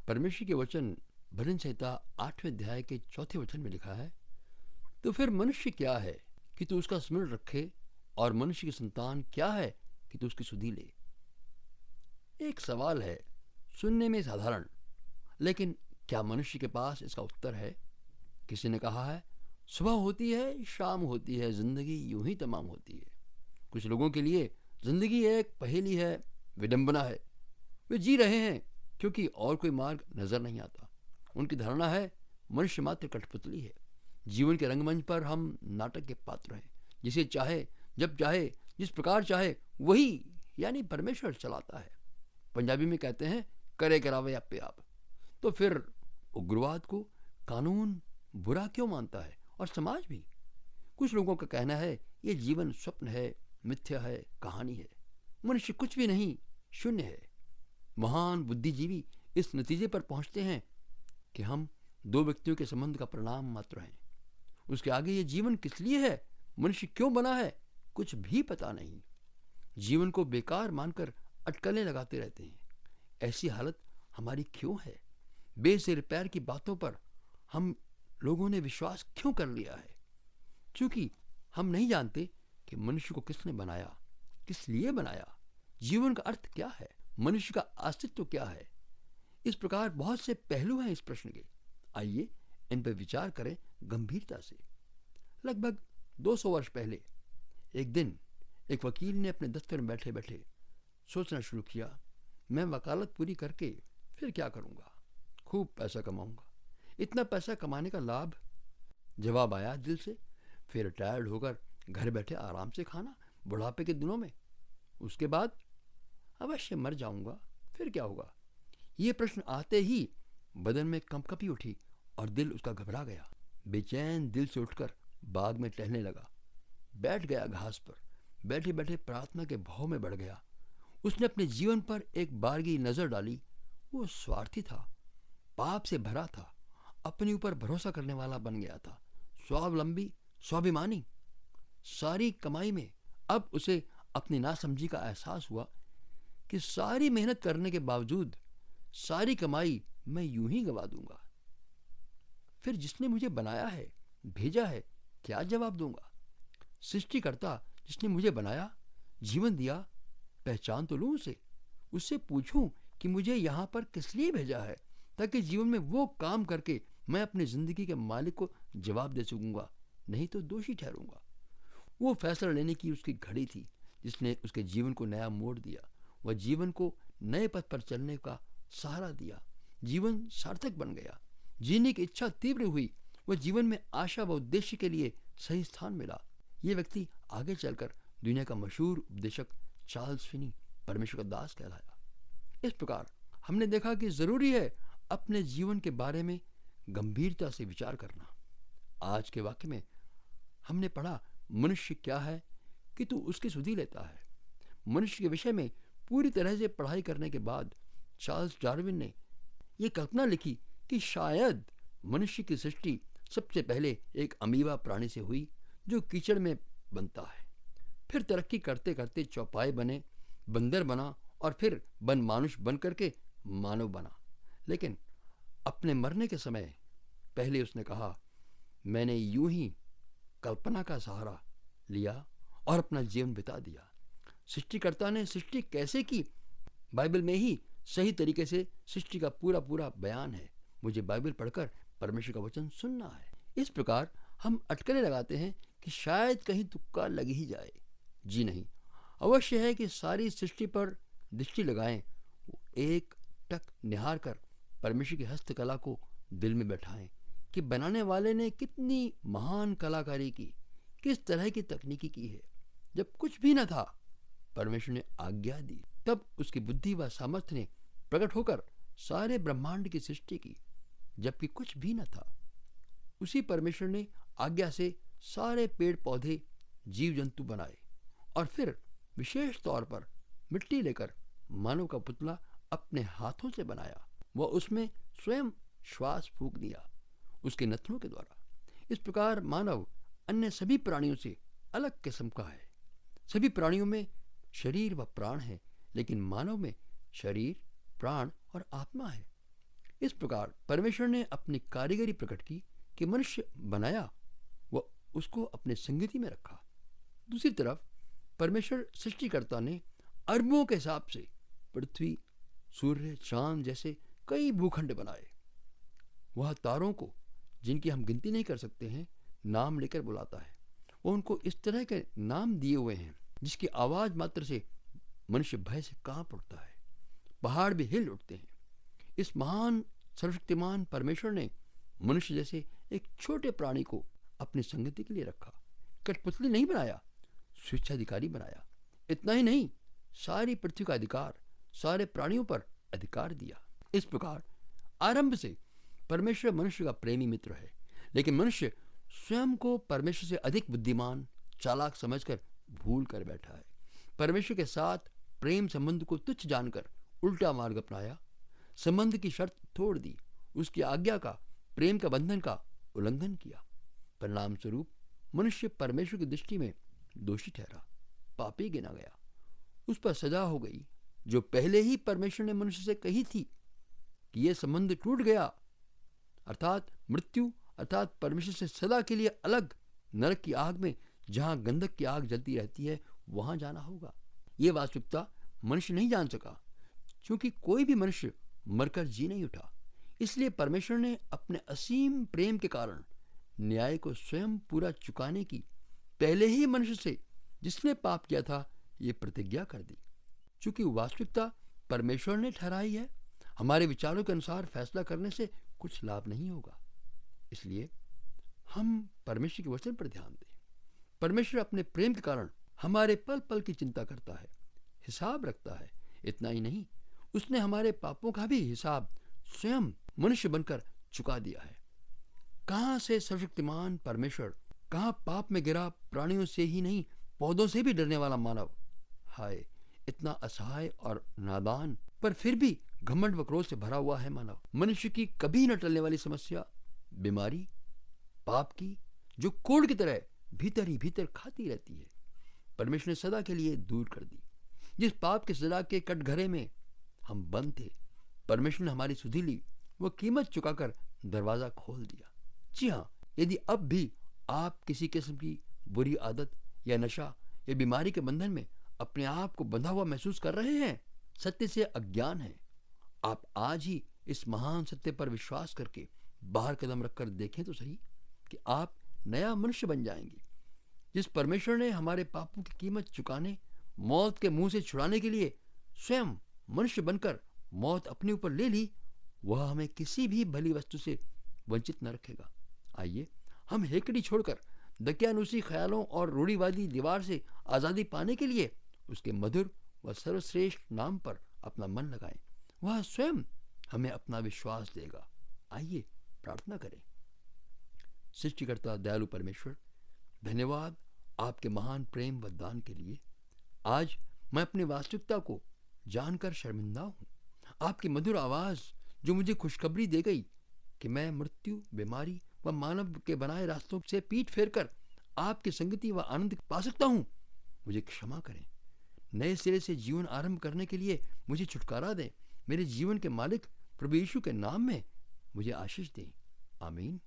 परमेश्वर के वचन भजन संहिता 8वें अध्याय के 4थे वचन में लिखा है, तो फिर मनुष्य क्या है कि तू उसका स्मरण रखे, और मनुष्य की संतान क्या है कि तू उसकी सुधि ले। एक सवाल है, सुनने में साधारण, लेकिन क्या मनुष्य के पास इसका उत्तर है? किसी ने कहा है, सुबह होती है, शाम होती है, जिंदगी यूं ही तमाम होती है। कुछ लोगों के लिए जिंदगी एक पहेली है, विडंबना है। वे जी रहे हैं क्योंकि और कोई मार्ग नजर नहीं आता। उनकी धारणा है मनुष्य मात्र कठपुतली है। जीवन के रंगमंच पर हम नाटक के पात्र हैं। जिसे चाहे, जब चाहे, जिस प्रकार चाहे वही यानी परमेश्वर चलाता है। पंजाबी में कहते हैं, करे करावे आपे आप। तो फिर उग्रवाद को कानून बुरा क्यों मानता है, और समाज भी? कुछ लोगों का कहना है ये जीवन स्वप्न है, मिथ्या है, कहानी है, मनुष्य कुछ भी नहीं, शून्य है। महान बुद्धिजीवी इस नतीजे पर पहुंचते हैं कि हम दो व्यक्तियों के संबंध का परिणाम मात्र हैं। उसके आगे ये जीवन किस लिए है, मनुष्य क्यों बना है, कुछ भी पता नहीं। जीवन को बेकार मानकर अटकलें लगाते रहते हैं। ऐसी हालत हमारी क्यों है? बेसिर पैर की बातों पर हम लोगों ने विश्वास क्यों कर लिया है? क्योंकि हम नहीं जानते कि मनुष्य को किसने बनाया, किस लिए बनाया, जीवन का अर्थ क्या है, मनुष्य का अस्तित्व क्या है। इस प्रकार बहुत से पहलू हैं इस प्रश्न के। आइए इन पर विचार करें गंभीरता से। लगभग 200 वर्ष पहले एक दिन एक वकील ने अपने दफ्तर में बैठे बैठे सोचना शुरू किया, मैं वकालत पूरी करके फिर क्या करूंगा, खूब पैसा कमाऊंगा। इतना पैसा कमाने का लाभ? जवाब आया दिल से, फिर रिटायर्ड होकर घर बैठे आराम से खाना बुढ़ापे के दिनों में। उसके बाद अवश्य मर जाऊंगा, फिर क्या होगा? ये प्रश्न आते ही बदन में कंपकपी उठी और दिल उसका घबरा गया। बेचैन दिल से उठकर बाग में टहलने लगा। बैठ गया घास पर, बैठे बैठे प्रार्थना के भाव में बढ़ गया। उसने अपने जीवन पर एक बारगी नजर डाली। वो स्वार्थी था, पाप से भरा था, अपने ऊपर भरोसा करने वाला बन गया था, स्वावलंबी, स्वाभिमानी। सारी कमाई में अब उसे अपनी नासमझी का एहसास हुआ कि सारी मेहनत करने के बावजूद सारी कमाई मैं यूं ही गवा दूंगा। फिर जिसने मुझे बनाया है, भेजा है, क्या जवाब दूंगा? सृष्टिकर्ता जिसने मुझे बनाया, जीवन दिया, पहचान तो लूं उसे। उससे पूछूं कि मुझे यहां पर किस लिए भेजा है, ताकि जीवन में वो काम करके मैं अपनी जिंदगी के मालिक को जवाब दे सकूंगा, नहीं तो दोषी ठहरूंगा। वो फैसला लेने की उसकी घड़ी थी जिसने उसके जीवन को नया मोड़ दिया। वह जीवन को नए पथ पर चलने का सहारा दिया। जीवन सार्थक बन गया, जीने की इच्छा तीव्र हुई। वह जीवन में आशा व उद्देश्य के लिए सही स्थान मिला। ये व्यक्ति आगे चलकर दुनिया का मशहूर उपदेशक चार्ल्स फिनी परमेश्वर का दास कहलाया। इस प्रकार हमने देखा कि जरूरी है अपने जीवन के बारे में गंभीरता से विचार करना। आज के वाक्य में हमने पढ़ा, मनुष्य क्या है कि तू उसकी सुधि लेता है। मनुष्य के विषय में पूरी तरह से पढ़ाई करने के बाद चार्ल्स डार्विन ने यह कल्पना लिखी कि शायद मनुष्य की सृष्टि सबसे पहले एक अमीबा प्राणी से हुई जो कीचड़ में बनता है, फिर तरक्की करते करते चौपाई बने, बंदर बना, और फिर बन मानुष बन करके मानव बना। लेकिन अपने मरने के समय पहले उसने कहा, मैंने यूं ही कल्पना का सहारा लिया और अपना जीवन बिता दिया। सृष्टिकर्ता ने सृष्टि कैसे की, बाइबल में ही सही तरीके से सृष्टि का पूरा पूरा बयान है। मुझे बाइबल पढ़कर परमेश्वर का वचन सुनना है। इस प्रकार हम अटकलें लगाते हैं कि शायद कहीं तुक्का लग ही जाए। जी नहीं, अवश्य है कि सारी सृष्टि पर दृष्टि लगाएं, एक टक निहार कर परमेश्वर की हस्तकला को दिल में बैठाएं कि बनाने वाले ने कितनी महान कलाकारी की, किस तरह की तकनीकी की है। जब कुछ भी न था, परमेश्वर ने आज्ञा दी, तब उसकी बुद्धि व सामर्थ्य ने प्रकट होकर सारे ब्रह्मांड की सृष्टि की। जबकि कुछ भी न था, उसी परमेश्वर ने आज्ञा से सारे पेड़ पौधे, जीव जंतु बनाए, और फिर विशेष तौर पर मिट्टी लेकर मानव का पुतला अपने हाथों से बनाया। वह उसमें स्वयं श्वास फूंक दिया उसके नथनों के द्वारा। इस प्रकार मानव अन्य सभी प्राणियों से अलग किस्म का है। सभी प्राणियों में शरीर व प्राण है, लेकिन मानव में शरीर, प्राण और आत्मा है। इस प्रकार परमेश्वर ने अपनी कारीगरी प्रकट की कि मनुष्य बनाया व उसको अपने संगति में रखा। दूसरी तरफ परमेश्वर सृष्टिकर्ता ने अरबों के हिसाब से पृथ्वी, सूर्य, चांद जैसे कई भूखंड बनाए। वह तारों को, जिनकी हम गिनती नहीं कर सकते हैं, नाम लेकर बुलाता है। वो उनको इस तरह के नाम दिए हुए हैं जिसकी आवाज मात्र से मनुष्य भय से कांप उठता है। पहाड़ भी हिल उठते हैं। इस महान सर्वशक्तिमान परमेश्वर ने मनुष्य जैसे एक छोटे प्राणी को अपनी संगति के लिए रखा। कठपुतली नहीं बनाया, स्वेच्छाधिकारी बनाया। इतना ही नहीं, सारी पृथ्वी का अधिकार सारे प्राणियों पर अधिकार दिया। इस प्रकार आरंभ से परमेश्वर मनुष्य का प्रेमी मित्र है, लेकिन मनुष्य स्वयं को परमेश्वर से अधिक बुद्धिमान, चालाक समझकर भूल कर बैठा है। परमेश्वर के साथ प्रेम संबंध को तुच्छ जानकर उल्टा मार्ग अपनाया, संबंध की शर्त तोड़ दी, उसकी आज्ञा का, प्रेम का बंधन का उल्लंघन किया। परिणाम स्वरूप मनुष्य परमेश्वर की दृष्टि में दोषी ठहरा, पापी गिना गया। उस पर सजा हो गई जो पहले ही परमेश्वर ने मनुष्य से कही थी कि यह संबंध टूट गया, अर्थात मृत्यु, अर्थात परमेश्वर से सदा के लिए अलग नरक की आग में, जहां गंधक की आग जलती रहती है, वहां जाना होगा। यह वास्तविकता मनुष्य नहीं जान सका, क्योंकि कोई भी मनुष्य मरकर जी नहीं उठा। इसलिए परमेश्वर ने अपने असीम प्रेम के कारण न्याय को स्वयं पूरा चुकाने की पहले ही मनुष्य से, जिसने पाप किया था, ये प्रतिज्ञा कर दी। चूंकि वास्तविकता परमेश्वर ने ठहराई है, हमारे विचारों के अनुसार फैसला करने से कुछ लाभ नहीं होगा। इसलिए हम परमेश्वर के वचन पर ध्यान दें। परमेश्वर अपने प्रेम के कारण हमारे पल पल की चिंता करता है, हिसाब रखता है। इतना ही नहीं, उसने हमारे पापों का भी हिसाब स्वयं मनुष्य बनकर चुका दिया है। कहां से सर्वशक्तिमान परमेश्वर, कहां पाप में गिरा प्राणियों से ही नहीं, पौधों से भी डरने वाला मानव। हाय, इतना असहाय और नादान, पर फिर भी घमंड व क्रोध से भरा हुआ है मानव। मनुष्य की कभी न टलने वाली समस्या, बीमारी, पाप की, जो कोड़ की तरह भीतर ही भीतर खाती रहती है, परमेश्वर ने सदा के लिए दूर कर दी। जिस पाप के सजा के कटघरे में हम बंद थे, परमेश्वर ने हमारी सुधि ली, वो कीमत चुकाकर दरवाजा खोल दिया। जी हाँ, यदि अब भी आप किसी किस्म की बुरी आदत या नशा या बीमारी के बंधन में अपने आप को बंधा हुआ महसूस कर रहे हैं, सत्य से अज्ञान है, आप आज ही इस महान सत्य पर विश्वास करके बाहर कदम रखकर देखें तो सही कि आप नया मनुष्य बन जाएंगे। जिस परमेश्वर ने हमारे पापों की कीमत चुकाने, मौत के मुंह से छुड़ाने के लिए स्वयं मनुष्य बनकर मौत अपने ऊपर ले ली, वह हमें किसी भी भली वस्तु से वंचित न रखेगा। आइए हम हेकड़ी छोड़कर दकियानुसी ख्यालों और रूढ़िवादी दीवार से आज़ादी पाने के लिए उसके मधुर व सर्वश्रेष्ठ नाम पर अपना मन लगाएं। वह स्वयं हमें अपना विश्वास देगा। आइए प्रार्थना करें। सृष्टिकर्ता दयालु परमेश्वर, धन्यवाद आपके महान प्रेम व दान के लिए। आज मैं अपनी वास्तविकता को जानकर शर्मिंदा हूँ। आपकी मधुर आवाज़ जो मुझे खुशखबरी दे गई कि मैं मृत्यु, बीमारी व मानव के बनाए रास्तों से पीठ फेरकर आपकी संगति व आनंद पा सकता हूँ, मुझे क्षमा करें। नए सिरे से जीवन आरंभ करने के लिए मुझे छुटकारा दें। मेरे जीवन के मालिक प्रभु यीशु के नाम में मुझे आशीष दें। आमीन।